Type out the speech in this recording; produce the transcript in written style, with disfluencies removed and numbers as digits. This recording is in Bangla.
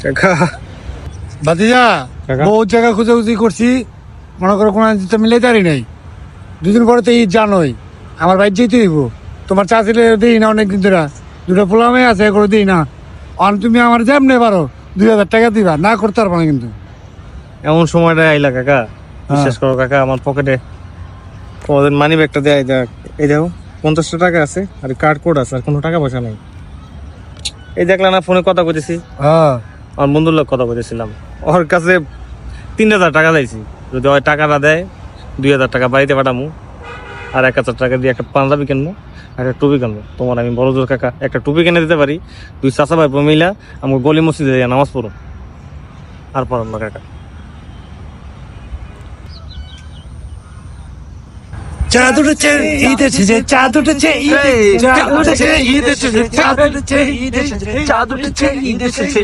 কাকা ভাতিজা কাকা। বহুত জায়গা খুঁজাখুঁজি করছি, মনে করো কোনো তো মিলাইতারি নাই। দুদিন পরে তো ঈদ জানোই, আমার বাইর যেতে হইব। তোমার চাচিলে দিই না অনেকদিন ধরে, দুটো পোলামে আছে করে দিই না। অন তুমি আমার যেমনে পারো 2,000 টাকা দিবা, না করতে পারবো না কিন্তু। এমন সময়টা আইলা কাকা, বিশ্বাস করো কাকা, আমার পকেটে তোমাদের মানি ব্যাগটা দেয়, এই দেখো 50 টাকা আছে আর কার্ড কোড আছে, আর কোনো টাকা পয়সা নেই। এই দেখলা না ফোনে কথা কইতেছি, হ্যাঁ আমার বন্ধুর লোক কথা কইতেছিলাম, ওর কাছে 3,000 টাকা চাইছি। যদি ওই টাকাটা দেয় 2,000 টাকা বাড়িতে পাঠামু, আর 1,000 টাকা দিয়ে একটা পাঞ্জাবি কিনবো, একটা টুপি কিনবো। তোমার আমি বড় জোর কাকা একটা টুপি কিনে দিতে পারি। তুই চাচা ভাই মিলা আমাকে গলি মসজিদে যাই নামাজ পড়ো, আর পড়াম না কাকা। চাঁদ উঠেছে ঈদ এসেছে, চাঁদ উঠেছে চাঁদ উঠেছে ঈদ এসেছে, চাঁদ উঠেছে ঈদ এসেছে, চাঁদ উঠেছে ঈদ এসেছে।